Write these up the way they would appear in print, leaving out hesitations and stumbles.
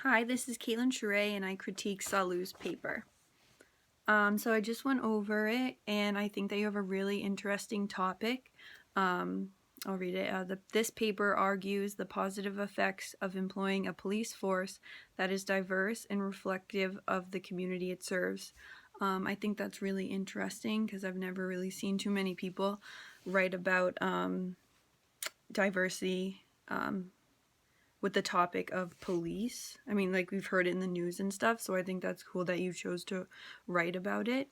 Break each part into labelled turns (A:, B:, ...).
A: Hi, this is Caitlin Sheree, and I critique Sahlu's paper. So I just went over it, and I think that you have a really interesting topic. I'll read it. This paper argues the positive effects of employing a police force that is diverse and reflective of the community it serves. I think that's really interesting because I've never really seen too many people write about diversity with the topic of police. I mean, like, we've heard it in the news and stuff, so I think that's cool that you chose to write about it.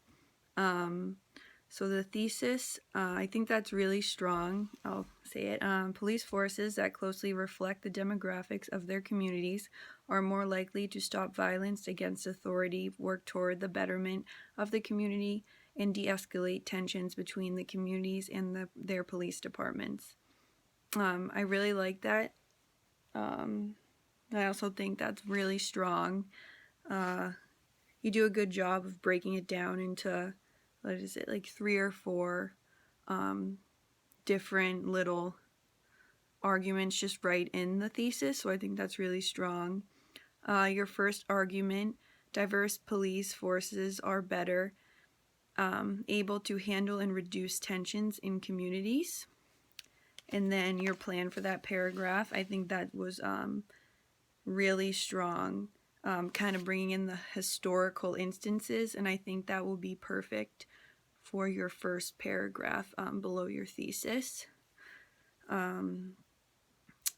A: So the thesis, I think that's really strong. I'll say it. Police forces that closely reflect the demographics of their communities are more likely to stop violence against authority, work toward the betterment of the community, and de-escalate tensions between the communities and their police departments. I really like that. I also think that's really strong. You do a good job of breaking it down into, what is it, like 3 or 4 different little arguments just right in the thesis, so I think that's really strong. Your first argument, diverse police forces are better able to handle and reduce tensions in communities. And then your plan for that paragraph, I think that was really strong, kind of bringing in the historical instances, and I think that will be perfect for your first paragraph below your thesis. And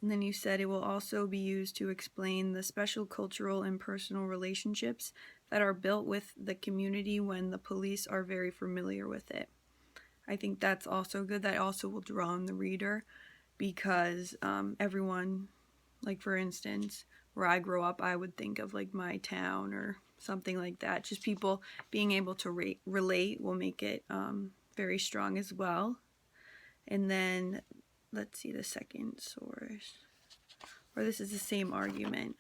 A: then you said it will also be used to explain the special cultural and personal relationships that are built with the community when the police are very familiar with it. I think that's also good. That also will draw in the reader because everyone, like for instance, where I grew up, I would think of like my town or something like that. Just people being able to relate will make it very strong as well. And then let's see the second source, or this is the same argument.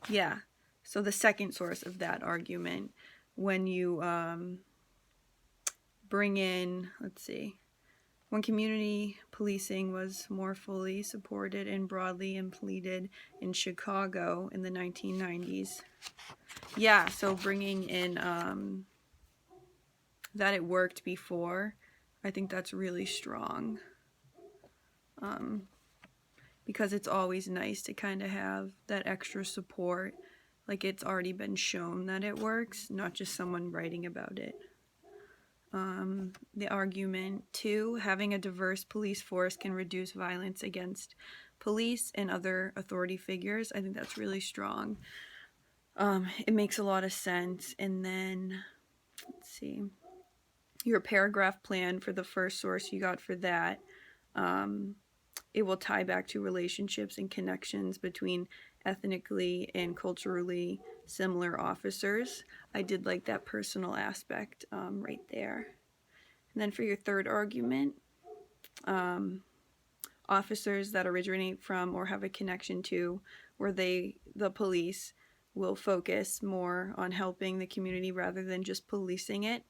A: Yeah, so the second source of that argument, when you bring in, let's see, when community policing was more fully supported and broadly implemented in Chicago in the 1990s. Yeah, so bringing in that it worked before, I think that's really strong. Because it's always nice to kind of have that extra support. Like, it's already been shown that it works, not just someone writing about it. The argument 2, having a diverse police force can reduce violence against police and other authority figures. I think that's really strong. It makes a lot of sense. And then, let's see, your paragraph plan for the first source you got for that, it will tie back to relationships and connections between ethnically and culturally similar officers. I did like that personal aspect right there. And then for your third argument, officers that originate from or have a connection to where the police will focus more on helping the community rather than just policing it.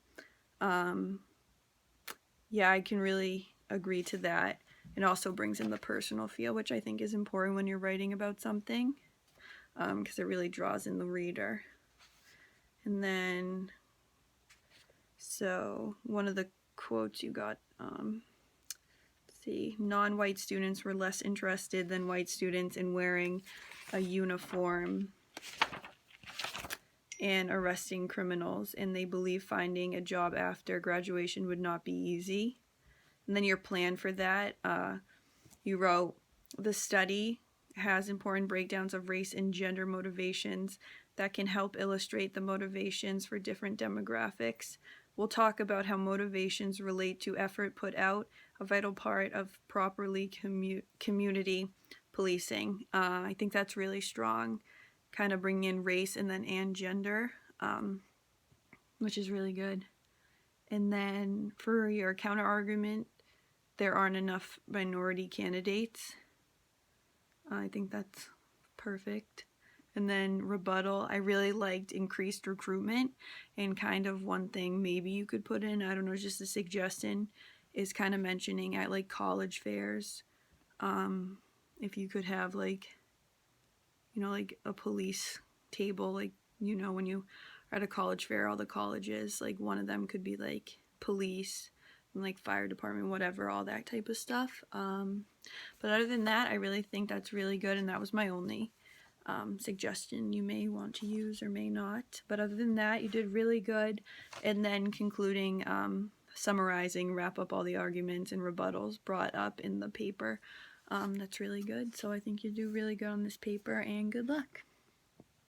A: Yeah, I can really agree to that. It also brings in the personal feel, which I think is important when you're writing about something, because it really draws in the reader. And then, so one of the quotes you got, let's see, non-white students were less interested than white students in wearing a uniform and arresting criminals, and they believe finding a job after graduation would not be easy. And then your plan for that, you wrote, the study has important breakdowns of race and gender motivations that can help illustrate the motivations for different demographics. We'll talk about how motivations relate to effort put out, a vital part of properly community policing. I think that's really strong, kind of bringing in race and gender, which is really good. And then for your counter argument, there aren't enough minority candidates. I think that's perfect. And then rebuttal, I really liked increased recruitment, and kind of one thing maybe you could put in, I don't know, just a suggestion, is kind of mentioning at like college fairs, if you could have like you know, like a police table, like, you know, when you are at a college fair, all the colleges, like one of them could be like police and like fire department, whatever, all that type of stuff. But other than that, I really think that's really good, and that was my only suggestion you may want to use or may not. But other than that, you did really good. And then concluding, summarizing, wrap up all the arguments and rebuttals brought up in the paper. That's really good. So I think you do really good on this paper, and good luck.